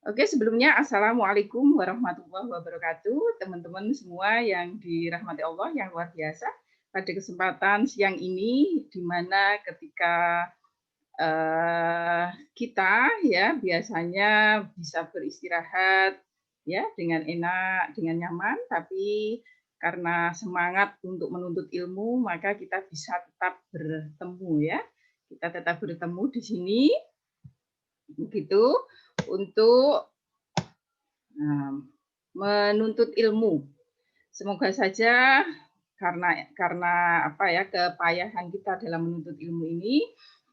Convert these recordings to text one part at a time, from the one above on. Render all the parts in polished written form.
Oke, sebelumnya Assalamualaikum warahmatullahi wabarakatuh, teman-teman semua yang dirahmati Allah yang luar biasa. Pada kesempatan siang ini, di mana ketika kita ya biasanya bisa beristirahat ya dengan enak, dengan nyaman, tapi karena semangat untuk menuntut ilmu, maka kita bisa tetap bertemu ya. Kita tetap bertemu di sini begitu untuk Nah, menuntut ilmu. Semoga saja karena apa ya, kepayahan kita dalam menuntut ilmu ini,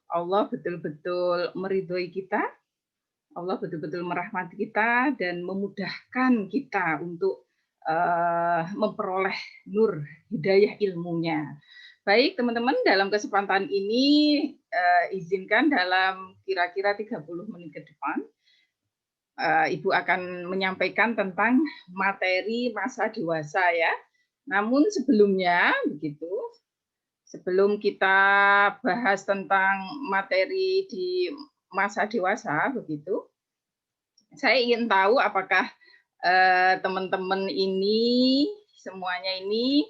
Allah betul-betul meridhoi kita, Allah betul-betul merahmati kita dan memudahkan kita untuk, memperoleh nur hidayah ilmunya. Baik teman-teman, dalam kesempatan ini, izinkan dalam kira-kira 30 menit ke depan, Ibu akan menyampaikan tentang materi masa dewasa ya. Namun sebelumnya begitu, sebelum kita bahas tentang materi di masa dewasa begitu, saya ingin tahu apakah teman-teman ini semuanya ini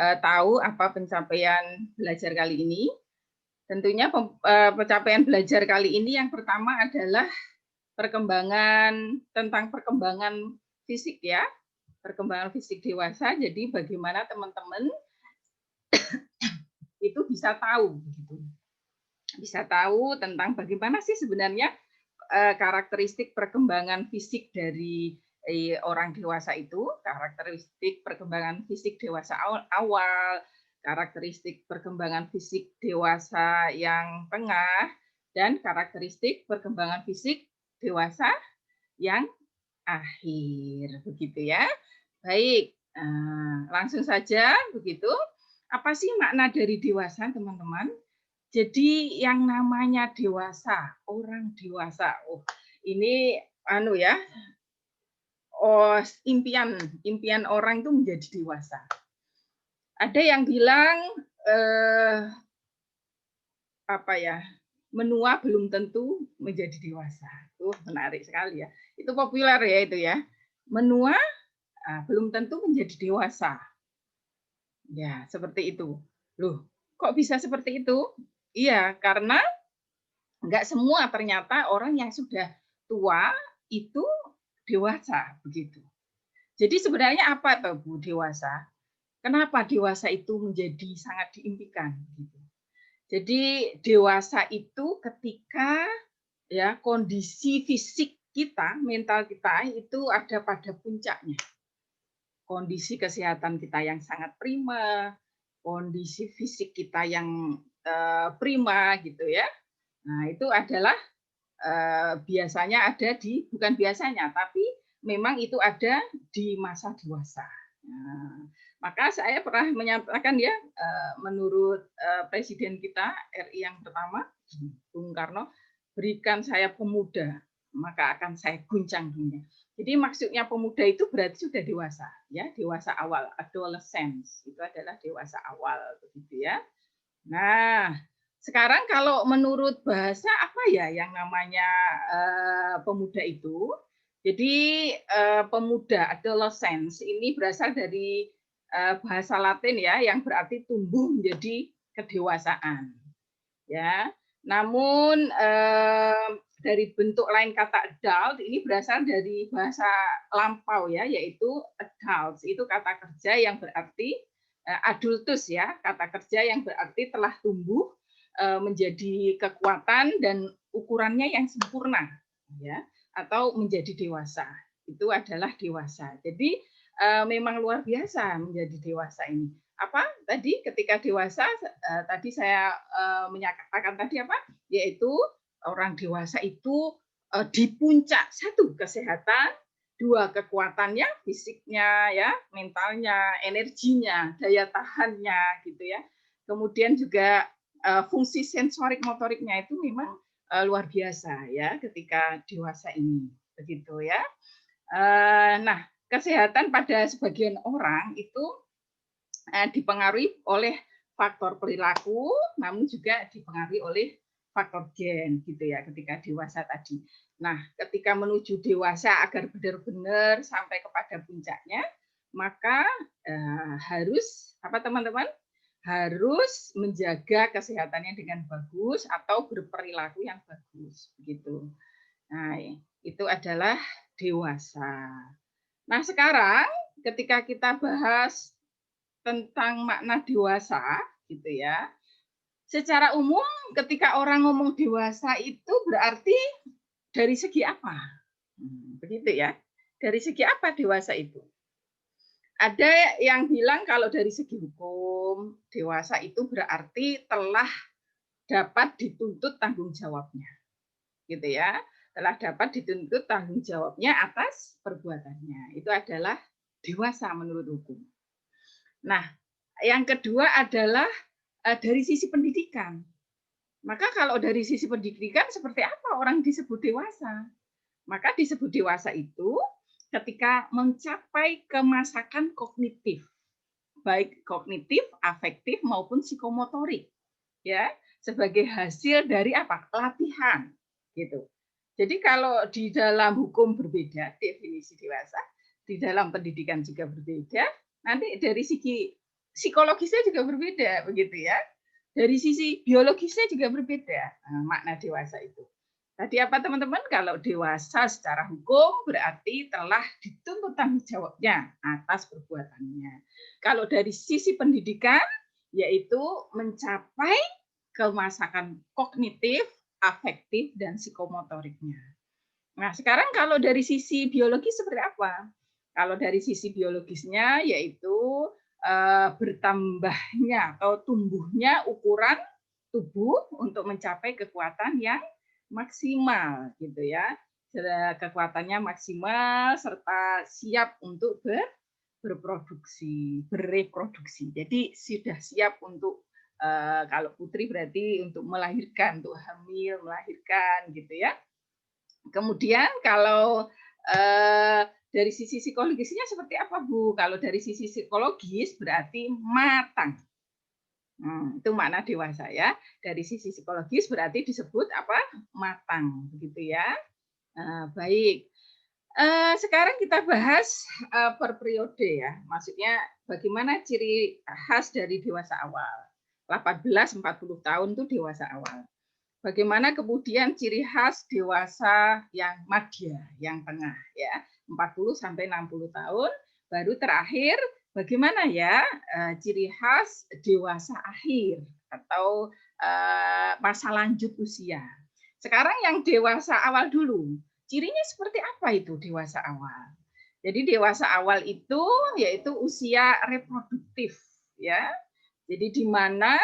tahu apa pencapaian belajar kali ini. Tentunya pencapaian belajar kali ini yang pertama adalah perkembangan fisik ya, perkembangan fisik dewasa. Jadi bagaimana teman-teman itu bisa tahu gitu. Bisa tahu tentang bagaimana sih sebenarnya karakteristik perkembangan fisik dari orang dewasa itu, karakteristik perkembangan fisik dewasa awal, karakteristik perkembangan fisik dewasa yang tengah, dan karakteristik perkembangan fisik dewasa yang akhir, begitu ya. Baik, langsung saja begitu. Apa sih makna dari dewasa, teman-teman? Jadi yang namanya dewasa, orang dewasa. Oh, ini anu ya, oh, impian impian orang itu menjadi dewasa. Ada yang bilang eh, apa ya, menua belum tentu menjadi dewasa. Menarik sekali ya. Itu populer ya itu ya. Menua belum tentu menjadi dewasa. Ya, seperti itu. Loh, kok bisa seperti itu? Iya, karena nggak semua ternyata orang yang sudah tua itu dewasa begitu. Jadi sebenarnya apa tuh Bu dewasa? Kenapa dewasa itu menjadi sangat diimpikan gitu. Jadi dewasa itu ketika ya kondisi fisik kita, mental kita itu ada pada puncaknya. Kondisi kesehatan kita yang sangat prima, kondisi fisik kita yang prima gitu ya. Nah, itu adalah biasanya ada di bukan biasanya, tapi memang itu ada di masa dewasa. Nah, maka saya pernah menyatakan ya, menurut Presiden kita RI yang pertama, Bung Karno, berikan saya pemuda, maka akan saya guncang dunia. Jadi maksudnya pemuda itu berarti sudah dewasa, ya dewasa awal, adolescence itu adalah dewasa awal, begitu ya. Nah, sekarang kalau menurut bahasa apa ya yang namanya pemuda itu? Jadi pemuda adolescence ini berasal dari bahasa Latin ya yang berarti tumbuh menjadi kedewasaan. Ya, namun dari bentuk lain kata adult ini berasal dari bahasa lampau ya, yaitu adults itu kata kerja yang berarti adultus ya, kata kerja yang berarti telah tumbuh menjadi kekuatan dan ukurannya yang sempurna ya, atau menjadi dewasa. Itu adalah dewasa. Jadi memang luar biasa menjadi dewasa ini. Apa tadi ketika dewasa tadi saya menyatakan tadi apa? Yaitu orang dewasa itu di puncak satu kesehatan, dua kekuatannya, fisiknya ya, mentalnya, energinya, daya tahannya gitu ya. Kemudian juga fungsi sensorik motoriknya itu memang luar biasa ya ketika dewasa ini begitu ya. Nah, kesehatan pada sebagian orang itu dipengaruhi oleh faktor perilaku, namun juga dipengaruhi oleh faktor gen gitu ya ketika dewasa tadi. Nah, ketika menuju dewasa agar benar-benar sampai kepada puncaknya, maka harus apa teman-teman? Harus menjaga kesehatannya dengan bagus atau berperilaku yang bagus, begitu. Nah, itu adalah dewasa. Nah, sekarang ketika kita bahas tentang makna dewasa, gitu ya. Secara umum, ketika orang ngomong dewasa itu berarti dari segi apa? Begitu ya. Dari segi apa dewasa itu? Ada yang bilang kalau dari segi hukum, dewasa itu berarti telah dapat dituntut tanggung jawabnya. Gitu ya. Telah dapat dituntut tanggung jawabnya atas perbuatannya. Itu adalah dewasa menurut hukum. Nah, yang kedua adalah dari sisi pendidikan. Maka kalau dari sisi pendidikan seperti apa orang disebut dewasa? Maka disebut dewasa itu ketika mencapai kemasakan kognitif, baik kognitif, afektif maupun psikomotorik, ya, sebagai hasil dari apa? Latihan, gitu. Jadi kalau di dalam hukum berbeda definisi dewasa, di dalam pendidikan juga berbeda, nanti dari segi psikologisnya juga berbeda, begitu ya. Dari sisi biologisnya juga berbeda makna dewasa itu. Tadi apa teman-teman? Kalau dewasa secara hukum berarti telah dituntut tanggung jawabnya atas perbuatannya. Kalau dari sisi pendidikan, yaitu mencapai kemasakan kognitif, afektif, dan psikomotoriknya. Nah, sekarang kalau dari sisi biologis seperti apa? Kalau dari sisi biologisnya, yaitu bertambahnya atau tumbuhnya ukuran tubuh untuk mencapai kekuatan yang maksimal, gitu ya. Kekuatannya maksimal serta siap untuk berproduksi, bereproduksi. Jadi sudah siap untuk kalau putri berarti untuk melahirkan, untuk hamil, melahirkan, gitu ya. Kemudian kalau dari sisi psikologisnya seperti apa, Bu? Kalau dari sisi psikologis berarti matang. Itu makna dewasa ya. Dari sisi psikologis berarti disebut apa? Matang, begitu ya. Baik. Sekarang kita bahas per periode ya. Maksudnya bagaimana ciri khas dari dewasa awal. 18-40 tahun itu dewasa awal. Bagaimana kemudian ciri khas dewasa yang madya, yang tengah ya, 40 sampai 60 tahun, baru terakhir bagaimana ya ciri khas dewasa akhir atau masa lanjut usia. Sekarang yang dewasa awal dulu. Cirinya seperti apa itu dewasa awal? Jadi dewasa awal itu yaitu usia reproduktif ya. Jadi di mana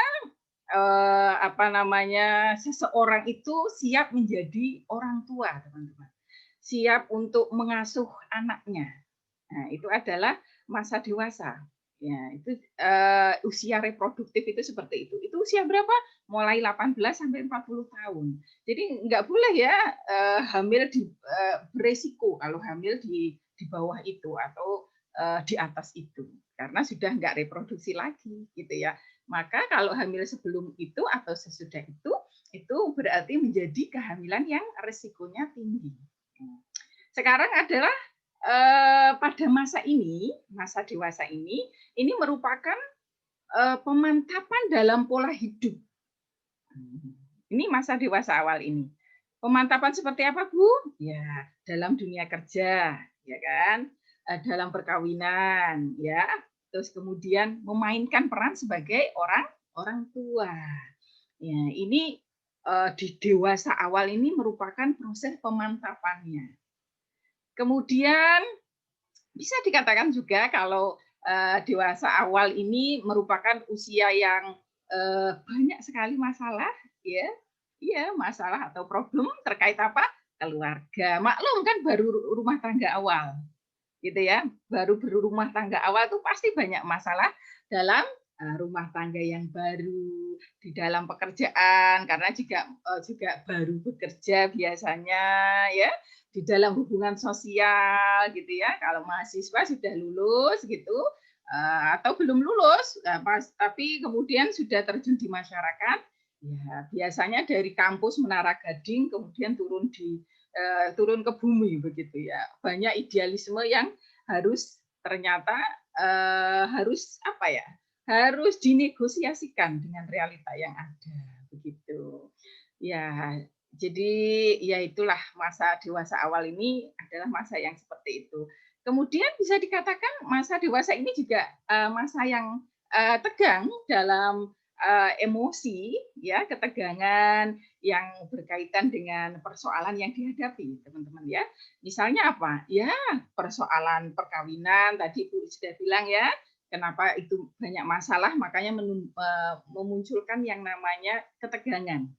seseorang itu siap menjadi orang tua, teman-teman. Siap untuk mengasuh anaknya. Nah, itu adalah masa dewasa. Ya, itu usia reproduktif itu seperti itu. Itu usia berapa? Mulai 18 sampai 40 tahun. Jadi nggak boleh ya hamil beresiko kalau hamil di bawah itu atau di atas itu karena sudah nggak reproduksi lagi gitu ya. Maka kalau hamil sebelum itu atau sesudah itu berarti menjadi kehamilan yang resikonya tinggi. Sekarang adalah pada masa ini, masa dewasa ini merupakan pemantapan dalam pola hidup. Ini masa dewasa awal ini. Pemantapan seperti apa, Bu? Ya, dalam dunia kerja, ya kan? Dalam perkawinan, ya. Terus kemudian memainkan peran sebagai orang tua. Ya, ini di dewasa awal ini merupakan proses pemantapannya. Kemudian bisa dikatakan juga kalau dewasa awal ini merupakan usia yang banyak sekali masalah, ya, iya masalah atau problem terkait apa keluarga. Maklum kan baru rumah tangga awal, gitu ya, baru berumah tangga awal tuh pasti banyak masalah dalam rumah tangga yang baru, di dalam pekerjaan karena juga baru bekerja biasanya ya, di dalam hubungan sosial gitu ya. Kalau mahasiswa sudah lulus gitu atau belum lulus tapi kemudian sudah terjun di masyarakat, ya biasanya dari kampus Menara Gading kemudian turun di turun ke bumi begitu ya. Banyak idealisme yang harus ternyata harus apa ya? Harus dinegosiasikan dengan realita yang ada begitu. Ya, jadi ya itulah masa dewasa awal ini adalah masa yang seperti itu. Kemudian bisa dikatakan masa dewasa ini juga masa yang tegang dalam emosi, ya ketegangan yang berkaitan dengan persoalan yang dihadapi, teman-teman ya. Misalnya apa? Ya persoalan perkawinan tadi Bu sudah bilang ya, kenapa itu banyak masalah, makanya memunculkan yang namanya ketegangan.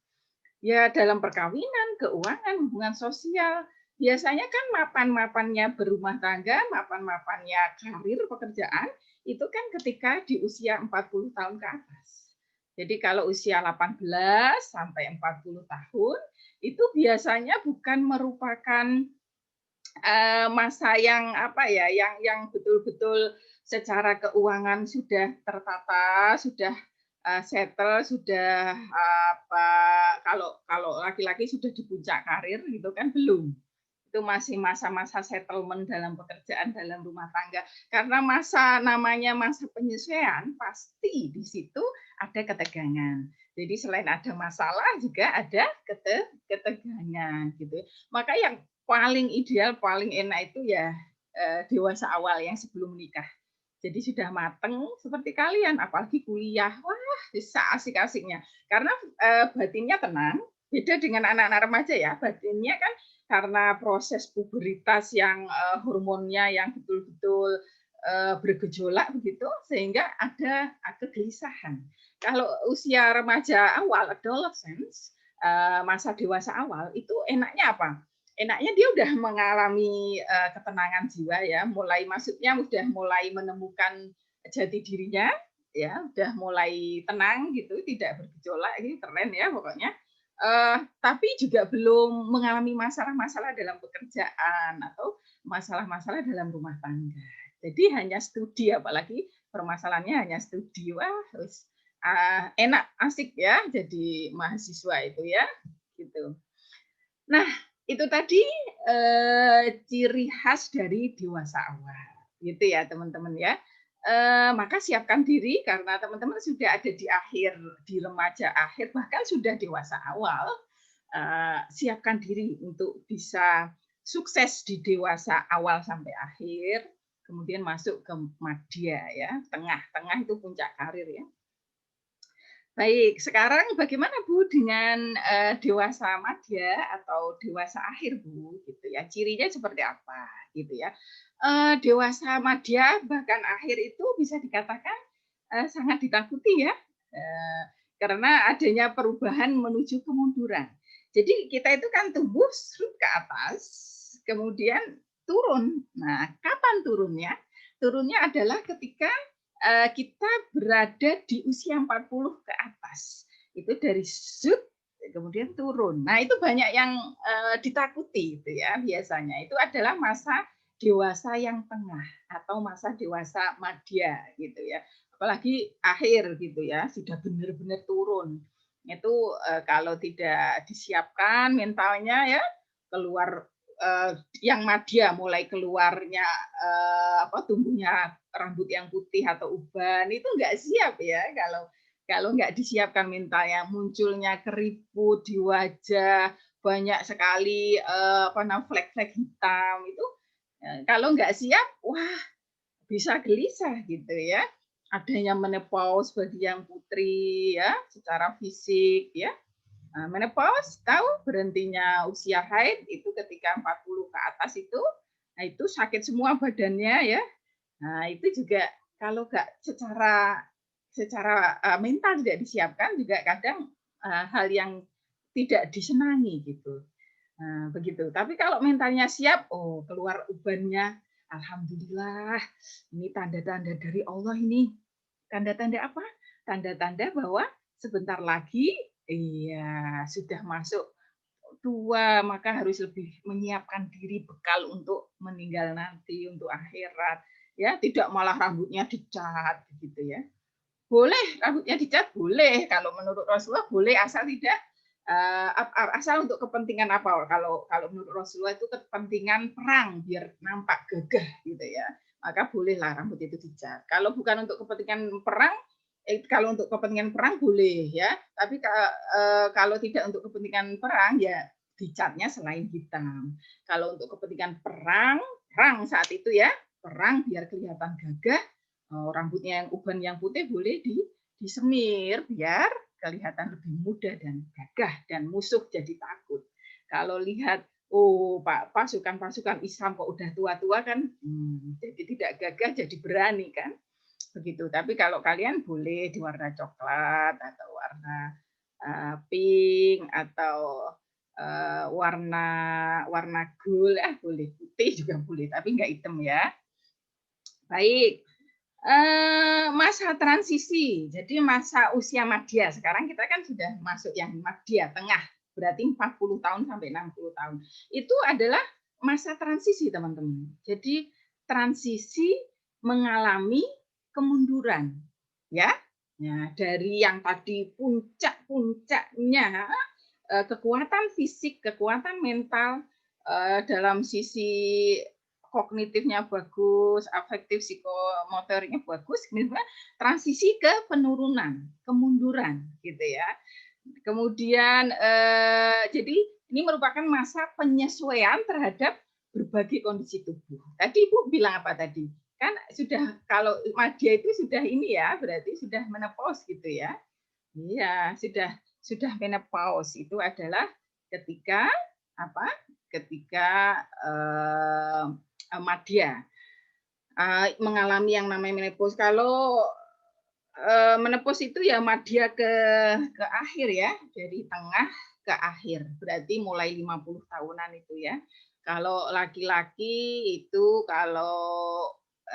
Ya dalam perkawinan, keuangan, hubungan sosial, biasanya kan mapan-mapannya berumah tangga, mapan-mapannya karir, pekerjaan, itu kan ketika di usia 40 tahun ke atas. Jadi kalau usia 18 sampai 40 tahun, itu biasanya bukan merupakan masa yang apa ya, yang betul-betul secara keuangan sudah tertata, sudah settle, sudah apa, kalau kalau laki-laki sudah di puncak karir gitu kan belum. Itu masih masa-masa settlement dalam pekerjaan, dalam rumah tangga. Karena masa namanya masa penyesuaian, pasti di situ ada ketegangan. Jadi selain ada masalah juga ada ketegangan gitu. Maka yang paling ideal, paling enak itu ya dewasa awal yang sebelum menikah. Jadi sudah mateng seperti kalian, apalagi kuliah, wah bisa asik-asiknya. Karena batinnya tenang, beda dengan anak-anak remaja ya, batinnya kan karena proses pubertas yang hormonnya yang betul-betul bergejolak begitu, sehingga ada kegelisahan. Kalau usia remaja awal, adolescence, masa dewasa awal, itu enaknya apa? Enaknya dia udah mengalami ketenangan jiwa ya, maksudnya udah mulai menemukan jati dirinya, ya, udah mulai tenang gitu, tidak bergejolak, ini keren ya pokoknya. Tapi juga belum mengalami masalah-masalah dalam pekerjaan atau masalah-masalah dalam rumah tangga. Jadi hanya studi, apalagi permasalahannya hanya studi. Wah, enak, asik ya jadi mahasiswa itu ya, gitu. Nah, itu tadi ciri khas dari dewasa awal, gitu ya teman-teman ya. Maka siapkan diri karena teman-teman sudah ada di akhir, di remaja akhir, bahkan sudah dewasa awal. Siapkan diri untuk bisa sukses di dewasa awal sampai akhir, kemudian masuk ke madya ya, tengah-tengah itu puncak karir ya. Baik, sekarang bagaimana Bu dengan dewasa madya atau dewasa akhir Bu gitu ya. Cirinya seperti apa gitu ya. Dewasa madya bahkan akhir itu bisa dikatakan sangat ditakuti ya. Karena adanya perubahan menuju kemunduran. Jadi kita itu kan tumbuh ke atas, kemudian turun. Nah, kapan turunnya? Turunnya adalah ketika kita berada di usia 40 ke atas. Itu dari sud kemudian turun. Nah, itu banyak yang ditakuti itu ya biasanya. Itu adalah masa dewasa yang tengah atau masa dewasa madya gitu ya. Apalagi akhir gitu ya, sudah benar-benar turun. Itu kalau tidak disiapkan mentalnya ya, keluar yang madya mulai keluarnya tumbuhnya rambut yang putih atau uban itu nggak siap ya kalau nggak disiapkan mentalnya, munculnya keriput di wajah, banyak sekali flek-flek hitam itu kalau nggak siap wah bisa gelisah gitu ya. Adanya menopause bagi yang putri ya secara fisik ya. Menopause tahu berhentinya usia haid itu ketika 40 ke atas itu, nah itu sakit semua badannya ya. Nah itu juga kalau nggak secara mental tidak disiapkan juga kadang hal yang tidak disenangi gitu. Nah, begitu. Tapi kalau mentalnya siap, oh keluar ubannya, alhamdulillah. Ini tanda-tanda dari Allah ini. Tanda-tanda apa? Tanda-tanda bahwa sebentar lagi iya sudah masuk tua, maka harus lebih menyiapkan diri bekal untuk meninggal nanti, untuk akhirat. Ya, tidak malah rambutnya dicat gitu ya. Boleh rambutnya dicat boleh kalau menurut Rasulullah boleh asal tidak asal untuk kepentingan apa? Kalau menurut Rasulullah itu kepentingan perang biar nampak gagah gitu ya. Maka bolehlah rambut itu dicat. Kalau bukan untuk kepentingan perang, kalau untuk kepentingan perang boleh ya. Tapi kalau tidak untuk kepentingan perang ya dicatnya selain hitam. Kalau untuk kepentingan perang saat itu ya, perang biar kelihatan gagah, rambutnya yang uban yang putih boleh disemir biar kelihatan lebih muda dan gagah dan musuh jadi takut. Kalau lihat pasukan-pasukan Islam kok udah tua-tua kan, jadi tidak gagah, jadi berani kan, begitu. Tapi kalau kalian boleh di warna coklat atau warna pink atau warna gold, boleh, putih juga boleh, tapi nggak hitam ya. Baik. Masa transisi, jadi masa usia madya. Sekarang kita kan sudah masuk yang madya, tengah, berarti 40 tahun sampai 60 tahun. Itu adalah masa transisi, teman-teman. Jadi transisi mengalami kemunduran, ya. Nah, dari yang tadi puncak-puncaknya kekuatan fisik, kekuatan mental dalam sisi kognitifnya bagus, afektif psikomotoriknya bagus, transisi ke penurunan, kemunduran gitu ya. Kemudian jadi ini merupakan masa penyesuaian terhadap berbagai kondisi tubuh. Tadi Ibu bilang apa tadi? Kan sudah, kalau madya itu sudah ini ya, berarti sudah menopause gitu ya. Iya, sudah menopause itu adalah ketika apa? Ketika madya mengalami yang namanya menopause. Kalau menopause itu ya madya ke akhir ya, dari tengah ke akhir. Berarti mulai 50 tahunan itu ya. Kalau laki-laki itu, kalau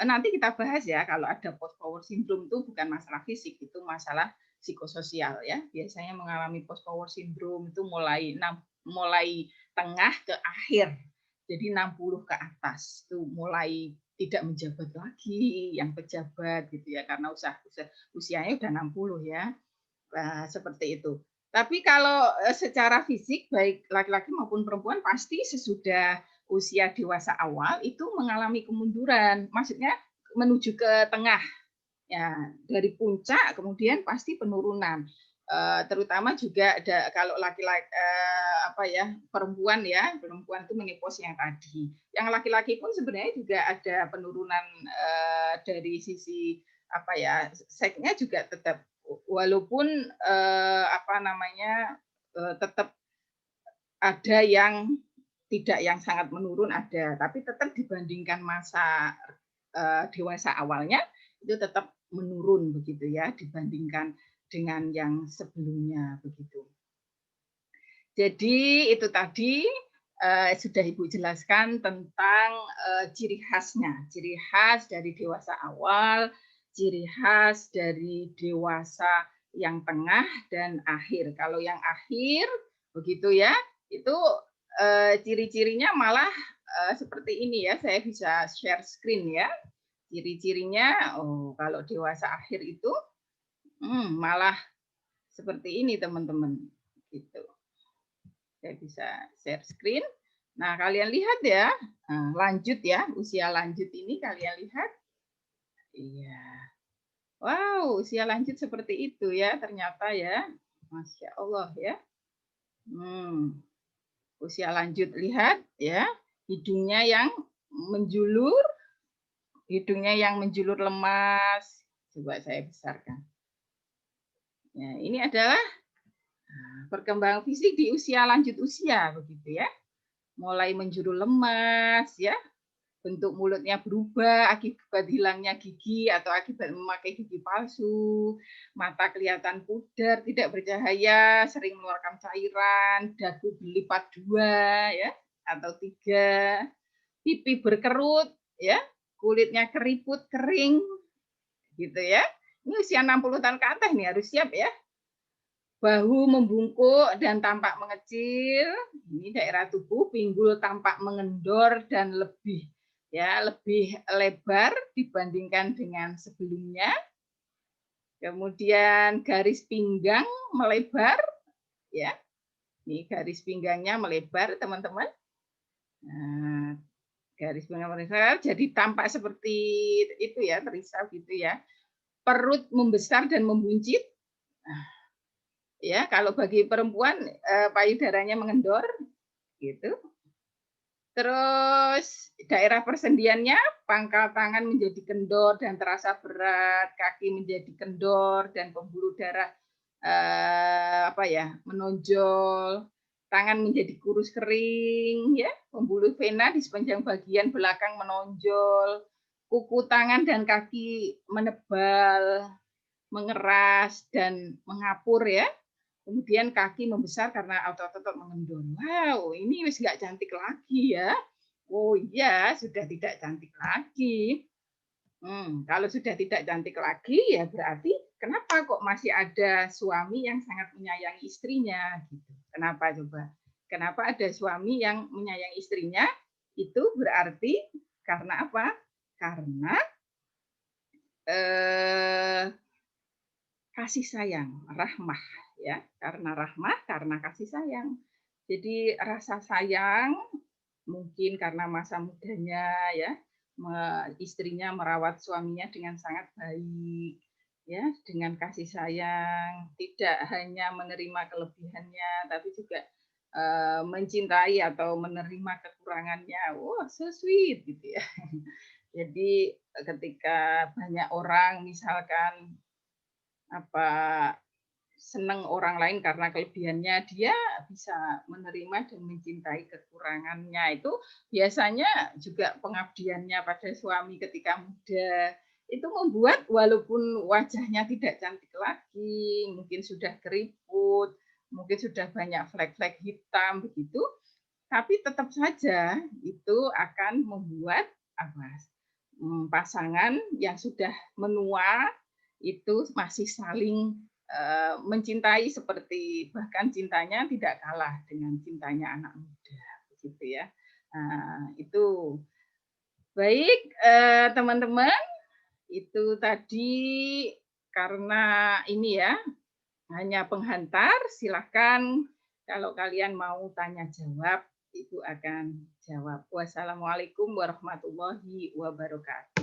nanti kita bahas ya, kalau ada post power syndrome itu bukan masalah fisik, itu masalah psikososial ya. Biasanya mengalami post power syndrome itu mulai tengah ke akhir. Jadi 60 ke atas itu mulai tidak menjabat lagi yang pejabat gitu ya, karena usianya udah 60 ya. Seperti itu. Tapi kalau secara fisik baik laki-laki maupun perempuan pasti sesudah usia dewasa awal itu mengalami kemunduran. Maksudnya menuju ke tengah. Ya, dari puncak kemudian pasti penurunan. Terutama juga ada kalau laki-laki perempuan itu menopause yang tadi. Yang laki-laki pun sebenarnya juga ada penurunan dari sisi seksnya juga tetap, walaupun tetap ada yang tidak yang sangat menurun ada, tapi tetap dibandingkan masa dewasa awalnya itu tetap menurun begitu ya, dibandingkan dengan yang sebelumnya begitu. Jadi itu tadi sudah Ibu jelaskan tentang ciri khasnya, ciri khas dari dewasa awal, ciri khas dari dewasa yang tengah dan akhir. Kalau yang akhir begitu ya, itu ciri-cirinya malah seperti ini ya, saya bisa share screen ya. Ciri-cirinya, kalau dewasa akhir itu malah seperti ini teman-teman. Gitu. Saya bisa share screen. Nah, kalian lihat ya, lanjut ya, usia lanjut ini kalian lihat. Iya. Wow, usia lanjut seperti itu ya ternyata ya. Masya Allah ya. Usia lanjut, lihat ya, hidungnya yang menjulur, lemas. Coba saya besarkan. Ya, ini adalah perkembangan fisik di usia lanjut usia begitu ya. Mulai menjulur lemas ya. Bentuk mulutnya berubah akibat hilangnya gigi atau akibat memakai gigi palsu. Mata kelihatan pudar, tidak bercahaya, sering mengeluarkan cairan, dagu berlipat 2 ya atau 3. Pipi berkerut ya, kulitnya keriput, kering gitu ya. Ini usia 60 tahun ke atas nih harus siap ya. Bahu membungkuk dan tampak mengecil, ini daerah tubuh. Pinggul tampak mengendor dan lebih lebar dibandingkan dengan sebelumnya. Kemudian garis pinggang melebar ya. Nih garis pinggangnya melebar, teman-teman. Nah, garis pinggang melebar jadi tampak seperti itu ya, terisau gitu ya. Perut membesar dan membuncit. Nah, ya, kalau bagi perempuan payudaranya mengendor gitu. Terus daerah persendiannya, pangkal tangan menjadi kendor dan terasa berat, kaki menjadi kendor dan pembuluh darah apa ya, menonjol, tangan menjadi kurus kering, ya, pembuluh vena di sepanjang bagian belakang menonjol, kuku tangan dan kaki menebal, mengeras dan mengapur ya. Kemudian kaki membesar karena otot-otot mengendor. Wow, ini wis nggak cantik lagi ya. Oh iya, sudah tidak cantik lagi. Kalau sudah tidak cantik lagi, ya berarti kenapa kok masih ada suami yang sangat menyayangi istrinya? Gitu. Kenapa coba? Kenapa ada suami yang menyayangi istrinya? Itu berarti karena apa? Karena eh, kasih sayang, rahmah ya. Karena rahmah, karena kasih sayang. Jadi rasa sayang mungkin karena masa mudanya ya, istrinya merawat suaminya dengan sangat baik ya, dengan kasih sayang, tidak hanya menerima kelebihannya tapi juga mencintai atau menerima kekurangannya. Wah, so sweet gitu ya. Jadi ketika banyak orang misalkan apa senang orang lain karena kelebihannya, dia bisa menerima dan mencintai kekurangannya. Itu biasanya juga pengabdiannya pada suami ketika muda itu membuat walaupun wajahnya tidak cantik lagi, mungkin sudah keriput, mungkin sudah banyak flek-flek hitam begitu, tapi tetap saja itu akan membuat apa pasangan yang sudah menua itu masih saling mencintai seperti bahkan cintanya tidak kalah dengan cintanya anak muda begitu ya. Nah, itu baik teman-teman, itu tadi karena ini ya hanya penghantar, silahkan kalau kalian mau tanya jawab, Ibu akan jawab. Wassalamualaikum warahmatullahi wabarakatuh.